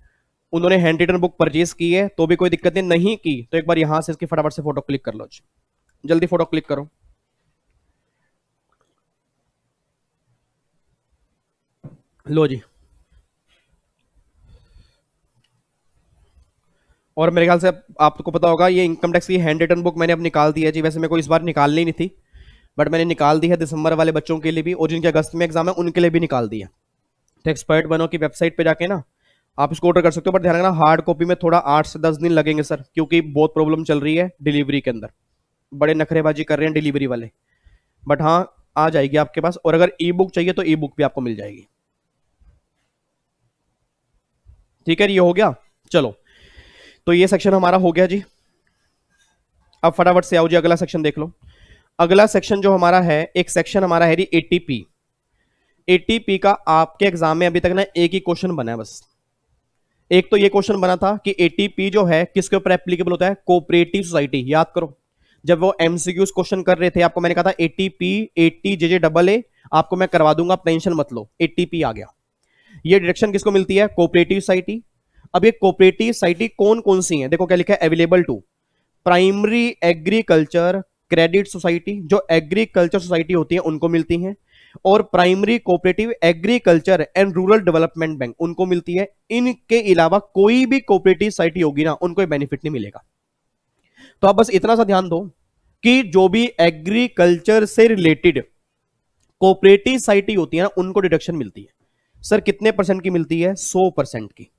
A: उन्होंने हैंड रिटन बुक परचेज की है तो भी कोई दिक्कत नहीं की, तो एक बार यहां से इसकी फटाफट से फोटो क्लिक कर लो। जल्दी फोटो क्लिक करो। लो जी। और मेरे ख्याल से आपको पता होगा, ये इनकम टैक्स की हैंड रिटन बुक मैंने अब निकाल दी है जी। वैसे मेरे को इस बार निकालनी नहीं थी, बट मैंने निकाल दी है दिसंबर वाले बच्चों के लिए भी, और जिनके अगस्त में एग्जाम है उनके लिए भी निकाल दी है। तो एक्सपर्ट बनो की वेबसाइट पे जाके ना आप इसको ऑर्डर कर सकते हो, बट ध्यान रखना हार्ड कॉपी में थोड़ा 8 से 10 दिन लगेंगे सर, क्योंकि बहुत प्रॉब्लम चल रही है डिलीवरी के अंदर, बड़े नखरेबाजी कर रहे हैं डिलीवरी वाले। बट हाँ, आ जाएगी आपके पास। और अगर ई बुक चाहिए तो ई बुक भी आपको मिल जाएगी। ठीक है, ये हो गया। चलो, तो ये सेक्शन हमारा हो गया जी। अब फटाफट से आओ जी, अगला सेक्शन देख लो। अगला सेक्शन जो हमारा है, एक सेक्शन हमारा है एटीपी। एटीपी का आपके एग्जाम में अभी तक ना एक ही क्वेश्चन बना है बस। एक तो ये क्वेश्चन बना था कि एटीपी जो है किसके ऊपर एप्लीकेबल होता है? Cooperative society. याद करो, जब वो एमसीक्यूज क्वेश्चन कर रहे थे आपको मैंने कहा था एटीपी 80 JJAA आपको मैं करवा दूंगा, आप टेंशन मत लो। एटीपी आ गया। ये डिडक्शन किसको मिलती है? Cooperative society. अब ये कोऑपरेटिव सोसाइटी कौन कौन सी है? देखो क्या लिखा है, available to primary agriculture credit society, जो एग्रीकल्चर सोसाइटी होती है उनको मिलती है, और primary cooperative agriculture and rural development bank उनको मिलती है। इनके अलावा कोई भी कोऑपरेटिव सोसाइटी होगी ना, उनको बेनिफिट नहीं मिलेगा। तो आप बस इतना सा ध्यान दो कि जो भी एग्रीकल्चर से रिलेटेड कोऑपरेटिव सोसाइटी होती है ना, उनको डिडक्शन मिलती है। सर कितने परसेंट की मिलती है? 100% की।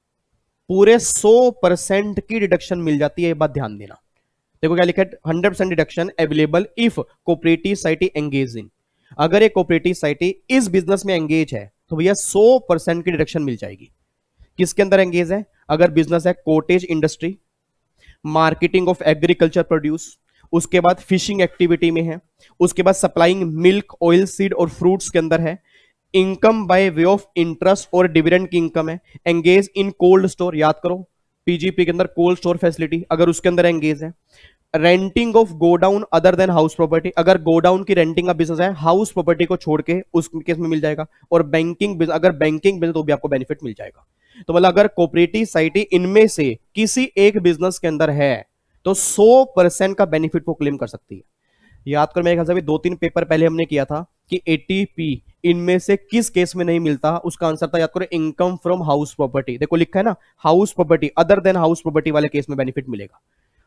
A: पूरे 100% की डिडक्शन मिल जाती है, ये बात ध्यान देना। देखो क्या लिखा है, 100% deduction available if cooperative society engage in. अगर एक कोऑपरेटिव सोसाइटी इस बिजनेस में एंगेज है तो भैया 100% की डिडक्शन मिल जाएगी। किसके अंदर एंगेज है? अगर बिजनेस है cottage industry, marketing of agriculture produce, उसके बाद फिशिंग एक्टिविटी में है, उसके बाद सप्लाइंग मिल्क, ऑयल सीड और फ्रूट्स के अंदर है, income by way of interest और डिविडेंड की इनकम है, एंगेज इन कोल्ड स्टोर। याद करो, पीजीपी के अंदर कोल्ड स्टोर फैसिलिटी, अगर उसके अंदर एंगेज है। Renting of godown other than house property, अगर गोडाउन की रेंटिंग का बिजनेस है हाउस प्रॉपर्टी को छोड़ के, उस केस में मिल जाएगा। और बैंकिंग, अगर बैंकिंग बिजनेस तो भी आपको बेनिफिट मिल जाएगा। तो मतलब अगर कोऑपरेटिव सोसाइटी इनमें से किसी एक बिजनेस के अंदर है तो 100% का बेनिफिट को क्लेम कर सकती है। याद कर, मेरे ख्याल से अभी 2-3 पेपर पहले हमने किया था कि एटीपी इनमें से किस केस में नहीं मिलता, उसका आंसर था, याद करो, इनकम फ्रॉम हाउस प्रॉपर्टी। देखो लिखा है ना, house property other than house property वाले केस में बेनिफिट मिलेगा।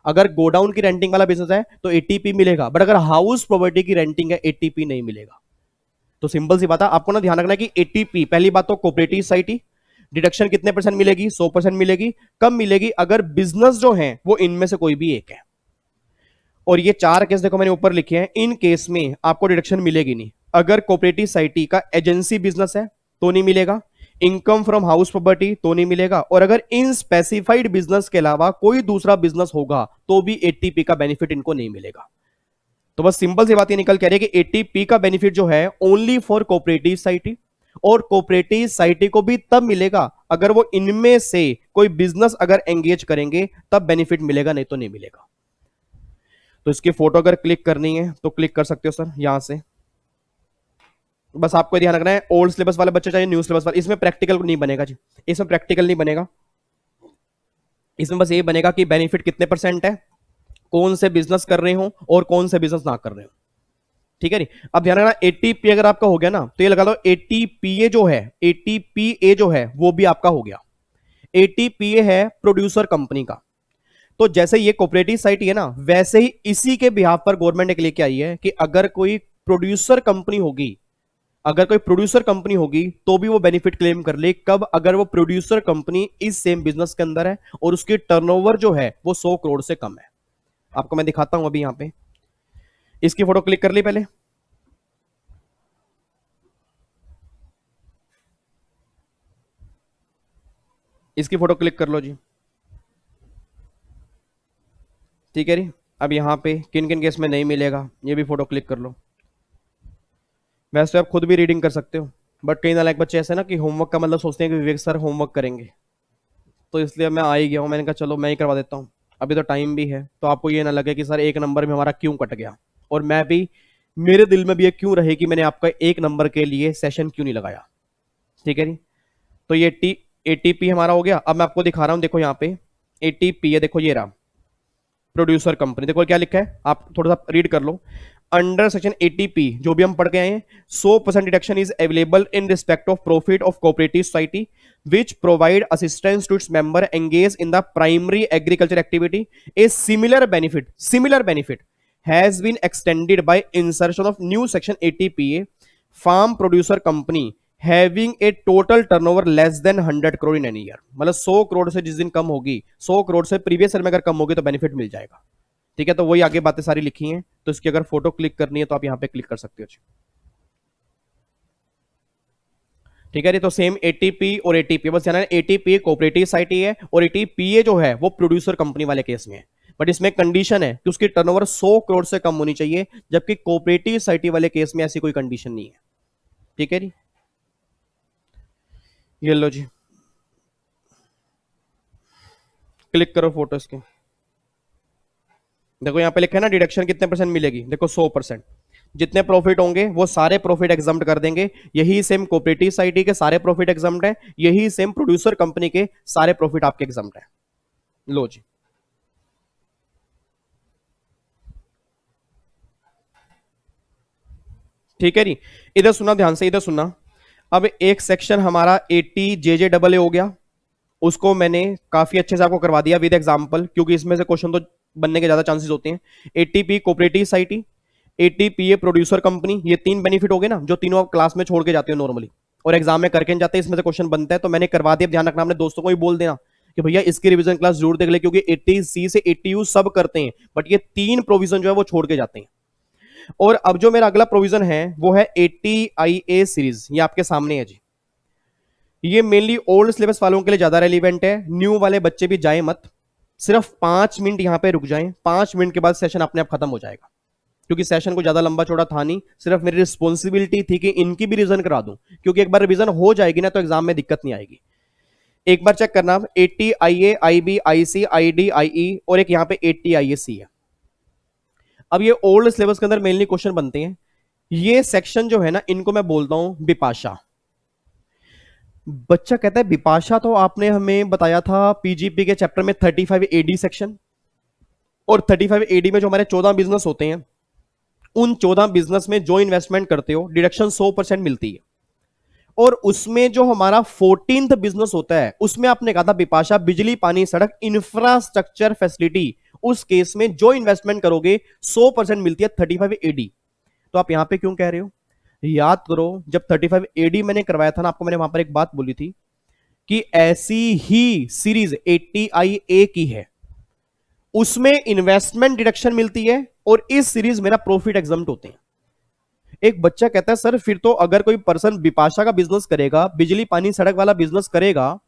A: अगर गोडाउन की रेंटिंग वाला बिजनेस है तो एटीपी मिलेगा, बट अगर हाउस प्रॉपर्टी की रेंटिंग है एटीपी नहीं मिलेगा। तो सिंपल सी बात है, आपको ना ध्यान रखना है कि एटीपी, पहली बात तो कोऑपरेटिव सोसाइटी, डिडक्शन कितने परसेंट मिलेगी, 100% मिलेगी। कब मिलेगी, अगर बिजनेस जो है वो इनमें से कोई भी एक है। और ये 4 केस देखो मैंने ऊपर लिखे हैं, इन केस में आपको डिडक्शन मिलेगी नहीं। अगर कोऑपरेटिव सोसाइटी का एजेंसी बिजनेस है तो नहीं मिलेगा, इनकम फ्रॉम हाउस प्रॉपर्टी तो नहीं मिलेगा, और अगर इन स्पेसिफाइड बिजनेस के अलावा कोई दूसरा बिजनेस होगा तो भी एटीपी का बेनिफिट इनको नहीं मिलेगा। तो बस सिंपल सी बात ये निकल के रही है कि एटीपी का बेनिफिट जो है ओनली फॉर कोऑपरेटिव सोसाइटी, और कोऑपरेटिव सोसाइटी को भी तब मिलेगा अगर वो इनमें से कोई बिजनेस अगर एंगेज करेंगे तब बेनिफिट मिलेगा, नहीं तो नहीं मिलेगा। तो इसकी फोटो अगर क्लिक करनी है तो क्लिक कर सकते हो सर यहां से। बस आपको ध्यान रखना है, ओल्ड सिलेबस वाले बच्चे चाहे न्यू सिलेबस वाले, इसमें प्रैक्टिकल नहीं बनेगा जी, इसमें प्रैक्टिकल नहीं बनेगा। इसमें बस ये बनेगा कि बेनिफिट कितने परसेंट है, कौन से बिजनेस कर रहे हो और कौन से बिजनेस ना कर रहे हो। ठीक है नी। अब ध्यान रखना, एटीपी अगर आपका हो गया ना तो ये लगा लो एटीपीए जो है, एटीपीए जो है वो भी आपका हो गया। एटीपीए है प्रोड्यूसर कंपनी का। तो जैसे ये कोऑपरेटिव सोसाइटी है ना, वैसे ही इसी के बिहाफ पर गवर्नमेंट एक लेके आई है कि अगर कोई प्रोड्यूसर कंपनी होगी, अगर कोई प्रोड्यूसर कंपनी होगी तो भी वो बेनिफिट क्लेम कर ले। कब, अगर वो प्रोड्यूसर कंपनी इस सेम बिजनेस के अंदर है और उसकी टर्नओवर जो है वो 100 करोड़ से कम है। आपको मैं दिखाता हूं अभी यहां पे, इसकी फोटो क्लिक कर ली पहले, इसकी फोटो क्लिक कर लो जी। ठीक है जी। अब यहां पे किन किन केस में नहीं मिलेगा ये भी फोटो क्लिक कर लो। वैसे आप खुद भी रीडिंग कर सकते हो, बट कई नालायक बच्चे ऐसे ना कि होमवर्क का मतलब सोचते हैं कि विवेक सर होमवर्क करेंगे, तो इसलिए मैं आ ही गया हूँ। मैंने कहा चलो मैं ही करवा देता हूँ, अभी तो टाइम भी है, तो आपको ये ना लगे कि सर 1 नंबर में हमारा क्यों कट गया। और मैं भी, मेरे दिल में भी ये क्यों रहे कि मैंने आपका 1 नंबर के लिए सेशन क्यों नहीं लगाया। ठीक है जी। तो ये एटीपी हमारा हो गया। अब मैं आपको दिखा रहा हूँ, देखो यहाँ पे एटीपी है, देखो ये रहा प्रोड्यूसर कंपनी। देखो क्या लिखा है, आप थोड़ा सा रीड कर लो। अंडर सेक्शन एटीपी जो भी हम पढ़ के आए हैं, 100% deduction is available in respect of profit of cooperative society which provide assistance to its member engage in the primary agriculture activity. A similar benefit has been extended by insertion of new section ATPA farm producer company having a total turnover less than 100 crore in any year। मतलब 100 करोड़ से जिस दिन कम होगी, 100 करोड़ से previous year में अगर कम होगी तो बेनिफिट मिल जाएगा। ठीक है, तो वही आगे बातें सारी लिखी हैं, तो इसकी अगर फोटो क्लिक करनी है तो आप यहां पे क्लिक कर सकते हो। ठीक है, तो सेम एटीपी और एटीपी, बस जाना एटीपी कोऑपरेटिव सोसाइटी है और एटीपीए जो है वो प्रोड्यूसर कंपनी वाले केस में है। बट इसमें कंडीशन है कि उसकी टर्नओवर 100 करोड़ से कम होनी चाहिए, जबकि कोऑपरेटिव सोसाइटी वाले केस में ऐसी कोई कंडीशन नहीं है। ठीक है जी, ये लो जी, क्लिक करो फोटो इसके। देखो यहां पे लिखा है ना डिडक्शन कितने परसेंट मिलेगी, देखो 100%। जितने प्रॉफिट होंगे वो सारे प्रॉफिट एग्जाम्प्ट कर देंगे। यही सेम कोऑपरेटिव सोसाइटी के सारे प्रॉफिट एग्जाम्प्ट है, यही सेम प्रोड्यूसर कंपनी के सारे प्रॉफिट आपके एग्जाम्प्ट है। लो जी, ठीक है जी। इधर सुना ध्यान से, इधर सुनना। अब एक सेक्शन हमारा 80 JJAA हो गया, उसको मैंने काफी अच्छे से आपको करवा दिया विद एग्जांपल, क्योंकि इसमें से क्वेश्चन तो बनने के ज्यादा चांसेस होते हैं। ATP cooperative society, ATPA producer company, ये 3 बेनिफिट हो गए ना, जो तीनों आप क्लास में छोड़ के जाते हो नॉर्मली और एग्जाम में करके जाते हैं, इसमें से क्वेश्चन बनता है, तो मैंने करवा दिया। ध्यान रखना, अपने दोस्तों को भी बोल देना कि भैया इसकी रिवीजन क्लास जरूर देख ले, क्योंकि 80C से 80U सब करते हैं, बट ये 3 प्रोविजन जो है वो छोड़ के जाते हैं। और अब जो मेरा अगला प्रोविजन है वो है 80IA सीरीज, ये आपके सामने है जी। ये मेनली ओल्ड सिलेबस वालों के लिए ज्यादा रेलिवेंट है, न्यू वाले बच्चे भी जाए मत, सिर्फ 5 मिनट यहां पे रुक जाएं, 5 मिनट के बाद सेशन अपने आप खत्म हो जाएगा, क्योंकि सेशन को ज्यादा लंबा चौड़ा था नहीं, सिर्फ मेरी रिस्पॉन्सिबिलिटी थी कि इनकी भी रिवीजन करा दूं, क्योंकि एक बार रिवीजन हो जाएगी ना तो एग्जाम में दिक्कत नहीं आएगी। एक बार चेक करना, 80 IA IB IC ID IE और एक यहां पे 80 IAC है। अब ये ओल्ड सिलेबस के अंदर मेनली क्वेश्चन बनते हैं। ये सेक्शन जो है ना, इनको मैं बोलता हूं बिपाशा। बच्चा कहता है बिपाशा तो आपने हमें बताया था पीजीपी के चैप्टर में 35 AD सेक्शन, और 35 AD में जो हमारे 14 बिजनेस होते हैं, उन 14 बिजनेस में जो इन्वेस्टमेंट करते हो डिडक्शन 100% मिलती है। और उसमें जो हमारा 14th बिजनेस होता है, उसमें आपने कहा था बिपाशा बिजली पानी सड़क इंफ्रास्ट्रक्चर फैसिलिटी, उस केस में जो इन्वेस्टमेंट करोगे 100% मिलती है 35 AD। तो आप यहां पे क्यों कह रहे हो? याद करो, जब 35 AD मैंने करवाया था ना आपको, मैंने वहां पर एक बात बोली थी कि ऐसी ही सीरीज 80 IA की है, उसमें इन्वेस्टमेंट डिडक्शन मिलती है और इस सीरीज में ना प्रॉफिट एग्जम्प्ट होते हैं। एक बच्चा कहता है सर फिर तो अगर कोई पर्सन बिपाशा का बिजनेस करेगा, बिजली पानी सड़क वाला बिजनेस करेगा,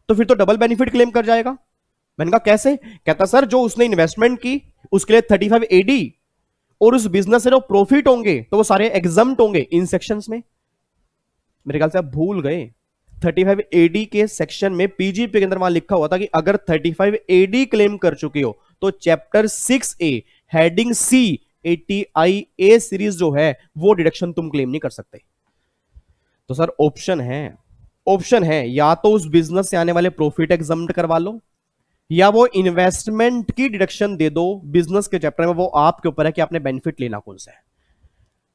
A: तो फिर तो डबल बेनिफिट क्लेम कर जाएगा। मैंने कहा कैसे? कहता सर जो उसने इन्वेस्टमेंट की उसके लिए 35 AD, और उस बिजनेस से जो प्रॉफिट होंगे तो वो सारे एग्जम्प्ट होंगे इन सेक्शंस में। मेरे ख्याल से आप भूल गए, 35 AD के सेक्शन में पीजीपी के अंदर वहां लिखा हुआ था कि अगर 35 AD क्लेम कर चुके हो तो chapter 6A heading C 80 IA series जो है वो डिडक्शन तुम क्लेम नहीं कर सकते। तो सर ऑप्शन है या तो उस बिजनेस से आने वाले प्रॉफिट एग्जम्प्ट करवा लो, या वो इन्वेस्टमेंट की डिडक्शन दे दो बिजनेस के चैप्टर में। वो आपके ऊपर है कि आपने बेनिफिट लेना कौन सा है।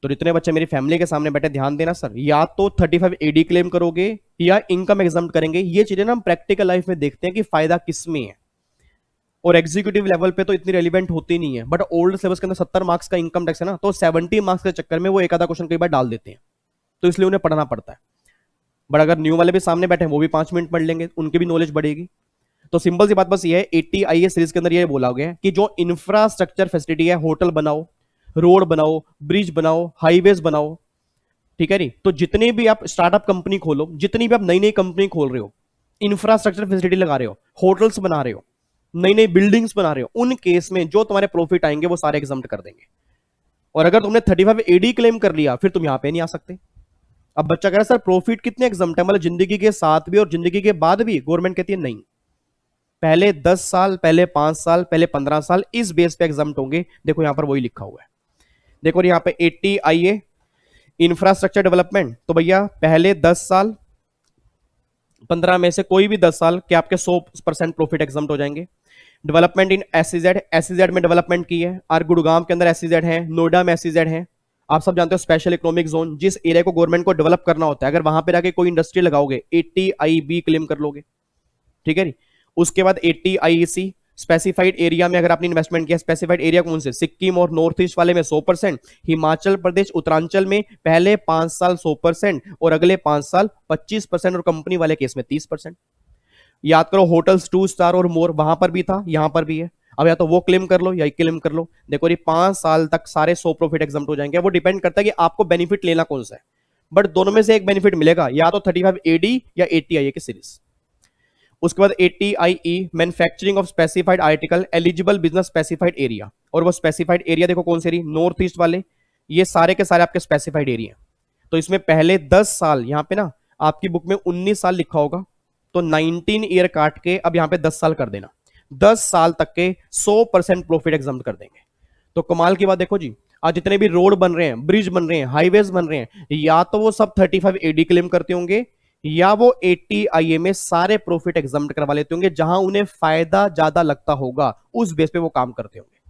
A: तो जितने बच्चे मेरी फैमिली के सामने बैठे ध्यान देना सर, या तो 35 AD क्लेम करोगे या इनकम एग्जम्प्ट करेंगे। ये चीजें ना हम प्रैक्टिकल लाइफ में देखते हैं कि फायदा किस में है, और एग्जीक्यूटिव लेवल पे तो इतनी रेलिवेंट होती नहीं है। बट ओल्ड सिलेबस के अंदर 70 मार्क्स का इनकम टैक्स है ना, तो 70 मार्क्स के चक्कर में वो एक आधा क्वेश्चन कई बार डाल देते हैं, तो इसलिए उन्हें पढ़ना पड़ता है। बट अगर न्यू वाले भी सामने बैठे हैं, वो भी 5 मिनट पढ़ लेंगे, उनकी भी नॉलेज बढ़ेगी। तो सिंपल सी बात बस ये है, 80 IA सीरीज के अंदर ये बोला गया है कि जो इंफ्रास्ट्रक्चर फैसिलिटी है, होटल बनाओ, रोड बनाओ, ब्रिज बनाओ, हाईवेज बनाओ, ठीक है नहीं, तो जितने भी आप स्टार्टअप कंपनी खोलो, जितनी भी आप नई नई कंपनी खोल रहे हो, इंफ्रास्ट्रक्चर फैसिलिटी लगा रहे हो, होटल्स बना रहे हो, नई नई बिल्डिंग्स बना रहे हो, उन केस में जो तुम्हारे प्रॉफिट आएंगे वो सारे एग्जम्प्ट कर देंगे। और अगर तुमने 35 AD क्लेम कर लिया फिर तुम यहां पे नहीं आ सकते। अब बच्चा कह रहा है सर प्रॉफिट कितने एग्जम्प्ट है, मतलब जिंदगी के साथ भी और जिंदगी के बाद भी? गवर्नमेंट कहती है नहीं, पहले 10 साल, पहले 5 साल, पहले 15 साल इस बेस पे एग्जम्प्ट होंगे। देखो यहां पर वही लिखा हुआ है, देखो यहां पे 80 IA इंफ्रास्ट्रक्चर डेवलपमेंट, तो भैया पहले 10 साल 15 में से कोई भी 10 साल के आपके 100% प्रॉफिट एग्जम्प्ट हो जाएंगे। डेवलपमेंट इन SEZ में डेवलपमेंट की है, और गुड़गांव के अंदर SEZ है, नोएडा में SEZ है। आप सब जानते हो स्पेशल इकोनॉमिक जोन, जिस एरिया को गवर्नमेंट को डेवलप करना होता है, अगर वहां पर आके कोई इंडस्ट्री लगाओगे 80 IB क्लेम कर लोगे, ठीक है नहीं। उसके बाद 80 IEC स्पेसिफाइड एरिया में अगर आपने इन्वेस्टमेंट किया, स्पेसिफाइड एरिया कौन से? सिक्किम और नॉर्थ ईस्ट वाले में 100%, हिमाचल प्रदेश उत्तरांचल में पहले 5 साल 100% और अगले 5 साल 25%, और कंपनी वाले केस में 30%। याद करो होटल्स 2 स्टार और मोर, वहां पर भी था, यहां पर भी है। अब या तो वो क्लेम कर लो या क्लेम कर लो। देखो ये 5 साल तक सारे 100 प्रॉफिट एग्जम्प्ट हो जाएंगे। वो डिपेंड करता है कि आपको बेनिफिट लेना कौन सा है, बट दोनों में से एक बेनिफिट मिलेगा, या तो 35 AD या 80 IA की सीरीज। उसके बाद 80 IE manufacturing of specified article eligible business specified area, और वो स्पेसिफाइड एरिया देखो कौन से एरिया? नॉर्थ ईस्ट वाले, ये सारे के सारे आपके स्पेसिफाइड एरिया। तो इसमें पहले 10 साल, यहां पे ना आपकी बुक में 19 साल लिखा होगा, तो 19 ईयर काट के अब यहां पे 10 साल कर देना, 10 साल तक के 100% प्रॉफिट एग्जाम कर देंगे। तो कमाल की बात देखो जी, आज जितने भी रोड बन रहे हैं, ब्रिज बन रहे हैं, हाईवेज बन रहे हैं, या तो वो सब 35 AD क्लेम करते होंगे, या वो 80 IA में सारे प्रॉफिट एग्जम्प्ट करवा लेते होंगे, जहां उन्हें फायदा ज्यादा लगता होगा उस बेस पे वो काम करते होंगे,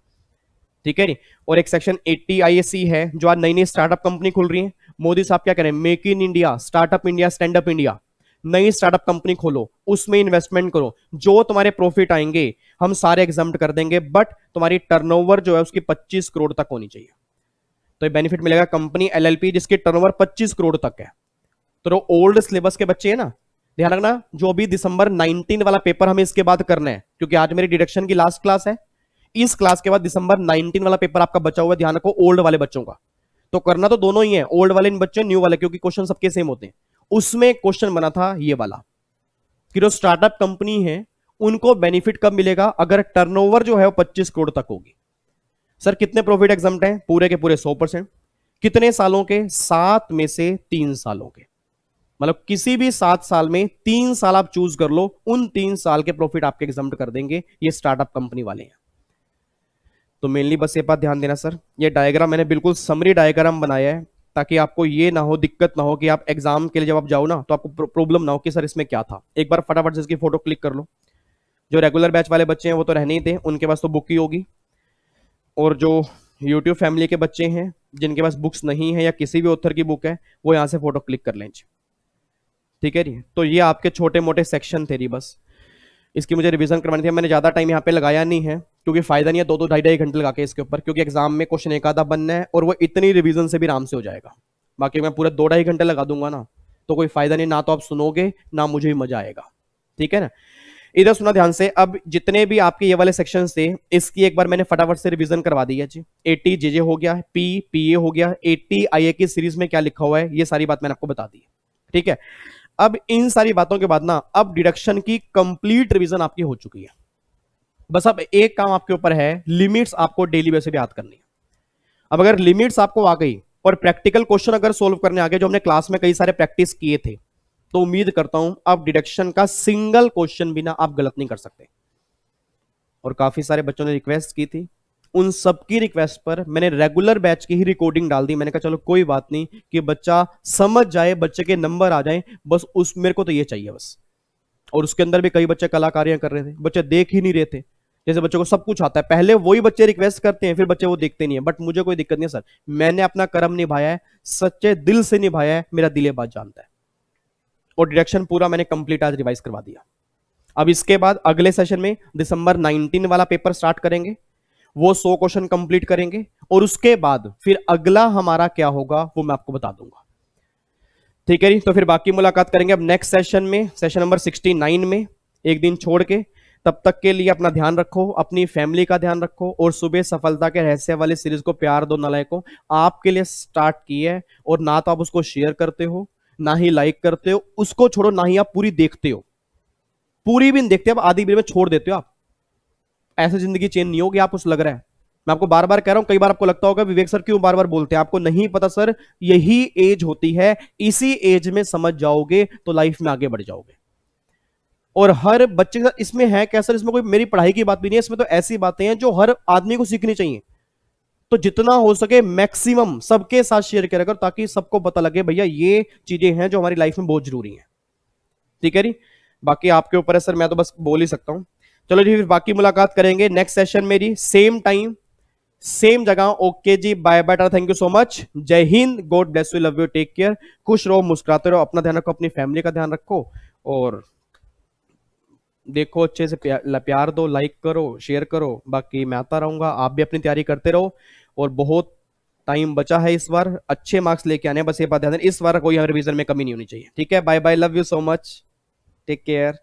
A: ठीक है नहीं। और एक सेक्शन 80 IAC है, जो आज नई नई स्टार्टअप कंपनी खुल रही है। मोदी साहब क्या करें? Make in India, startup India, stand up India. नई स्टार्टअप कंपनी खोलो, उसमें इन्वेस्टमेंट करो, जो तुम्हारे प्रॉफिट आएंगे हम सारे एग्जम्प्ट कर देंगे, बट तुम्हारी टर्नओवर जो है उसकी 25 करोड़ तक होनी चाहिए। तो ये बेनिफिट मिलेगा कंपनी LLP जिसकी टर्नओवर 25 करोड़ तक है। तो ओल्ड सिलेबस के बच्चे हैं ना, ध्यान रखना, जो भी दिसंबर 19 वाला पेपर हमें इसके बाद करना है, क्योंकि आज मेरी डिडक्शन की लास्ट क्लास है, इस क्लास के बाद दिसंबर 19 वाला पेपर आपका बचा हुआ है, ध्यान रखो, ओल्ड वाले बच्चों का। तो करना तो दोनों ही है, ओल्ड वाले इन बच्चों, न्यू वाले, क्योंकि क्वेश्चन सबके सेम होते हैं। उसमें क्वेश्चन बना था ये वाला कि जो स्टार्टअप कंपनी है उनको बेनिफिट कब मिलेगा? अगर टर्नओवर जो है वो 25 करोड़ तक होगी। सर कितने प्रॉफिट एग्जम्प्ट हैं? पूरे के पूरे 100%। कितने सालों के? 7 में से 3 सालों के। मतलब किसी भी 7 साल में 3 साल आप चूज कर लो, उन 3 साल के प्रॉफिट आपके एग्जाम कर देंगे ये स्टार्टअप कंपनी वाले हैं। तो मेनली बस ये बात ध्यान देना सर, ये डायग्राम मैंने बिल्कुल समरी डायग्राम बनाया है ताकि आपको ये ना हो, दिक्कत ना हो कि आप एग्जाम के लिए जब आप जाओ ना तो आपको प्रॉब्लम ना हो कि सर इसमें क्या था। एक बार फटाफट से इसकी फोटो क्लिक कर लो। जो रेगुलर बैच वाले बच्चे हैं वो तो रहने ही थे, उनके पास तो बुक ही होगी, और जो यूट्यूब फैमिली के बच्चे हैं जिनके पास बुक्स नहीं है या किसी भी ऑथर की बुक है वो यहां से फोटो क्लिक कर लें। ठीक है जी, तो ये आपके छोटे मोटे सेक्शन थे जी, बस इसकी मुझे रिवीजन करवानी थी। मैंने ज्यादा टाइम यहाँ पे लगाया नहीं है क्योंकि फायदा नहीं है 2-2 ढाई-ढाई घंटे लगा के इसके ऊपर, क्योंकि एग्जाम में क्वेश्चन एक आधा बनना है और वो इतनी रिवीजन से भी आराम से हो जाएगा। बाकी मैं पूरा 2-2.5 घंटे लगा दूंगा ना तो कोई फायदा नहीं, ना तो आप सुनोगे ना मुझे भी मजा आएगा। ठीक है ना, इधर सुना ध्यान से। अब जितने भी आपके ये वाले सेक्शन थे इसकी एक बार मैंने फटाफट से रिवीजन करवा दी है जी। 80 जेजे हो गया, पी पीए हो गया, 80 आईए की सीरीज में क्या लिखा हुआ है ये सारी बात मैंने आपको बता दी। ठीक है, अब इन सारी बातों के बाद ना अब डिडक्शन की कंप्लीट रिवीजन आपकी हो चुकी है। बस अब एक काम आपके ऊपर है, लिमिट्स आपको डेली बेसिस पे याद करनी है। अब अगर लिमिट्स आपको आ गई और प्रैक्टिकल क्वेश्चन अगर सोल्व करने आ गए जो हमने क्लास में कई सारे प्रैक्टिस किए थे, तो उम्मीद करता हूं अब डिडक्शन का सिंगल क्वेश्चन भी ना आप गलत नहीं कर सकते। और काफी सारे बच्चों ने रिक्वेस्ट की थी, उन सबकी रिक्वेस्ट पर मैंने रेगुलर बैच की ही रिकॉर्डिंग डाल दी। मैंने कहा चलो कोई बात नहीं कि बच्चा समझ जाए, बच्चे के नंबर आ जाए, बस उस मेरे को तो ये चाहिए बस। और उसके अंदर भी कई बच्चे कलाकारियां कर रहे थे, बच्चे देख ही नहीं रहे थे। जैसे बच्चों को सब कुछ आता है, पहले वही बच्चे रिक्वेस्ट करते हैं फिर बच्चे वो देखते नहीं है, बट मुझे कोई दिक्कत नहीं है सर, मैंने अपना कर्म निभाया है, सच्चे दिल से निभाया है, मेरा दिले बात जानता है। और डिडक्शन पूरा मैंने कंप्लीट आज रिवाइज करवा दिया। अब इसके बाद अगले सेशन में दिसंबर 19 वाला पेपर स्टार्ट करेंगे, वो 100 क्वेश्चन कंप्लीट करेंगे, और उसके बाद फिर अगला हमारा क्या होगा वो मैं आपको बता दूंगा। ठीक है जी, तो फिर बाकी मुलाकात करेंगे अब नेक्स्ट सेशन में, सेशन नंबर 69 में, एक दिन छोड़ के। तब तक के लिए अपना ध्यान रखो, अपनी फैमिली का ध्यान रखो, और सुबह सफलता के रहस्य वाली सीरीज को प्यार दो नालायकों आपके लिए स्टार्ट की है, और ना तो आप उसको शेयर करते हो ना ही लाइक करते हो, उसको छोड़ो ना ही आप पूरी देखते हो, पूरी भी नहीं देखते आप, आधी बीच में छोड़ देते हो आप। ऐसे जिंदगी चेंज नहीं होगी, आप उस लग रहा है। मैं आपको बार बार कह रहा हूं, कई बार आपको लगता होगा विवेक सर क्यों बार बार बोलते हैं, आपको नहीं पता सर, यही एज होती है, इसी एज में समझ जाओगे तो लाइफ में आगे बढ़ जाओगे। और हर बच्चे का इसमें है क्या सर, इसमें कोई मेरी पढ़ाई की बात भी नहीं है, इसमें तो ऐसी बातें हैं जो हर आदमी को सीखनी चाहिए। तो जितना हो सके मैक्सिमम सबके साथ शेयर करें ताकि सबको पता लगे भैया ये चीजें हैं जो हमारी लाइफ में बहुत जरूरी है। ठीक है जी, बाकी आपके ऊपर है सर, मैं तो बस बोल ही सकता हूं। चलो जी, फिर बाकी मुलाकात करेंगे नेक्स्ट सेशन में जी, सेम टाइम सेम जगह। ओके जी, bye bye, thank you so much, जय हिंद, God bless you, love you, take care, खुश रहो, मुस्कुराते रहो, अपना ध्यान रखो, अपनी फैमिली का ध्यान रखो, और देखो अच्छे से प्यार दो, लाइक करो, शेयर करो। बाकी मैं आता रहूंगा, आप भी अपनी तैयारी करते रहो, और बहुत टाइम बचा है, इस बार अच्छे मार्क्स लेके आने, बस ये बात ध्यान देना, इस बार कोई रिवीजन में कमी नहीं होनी चाहिए। ठीक है, bye bye, love you so much, take care.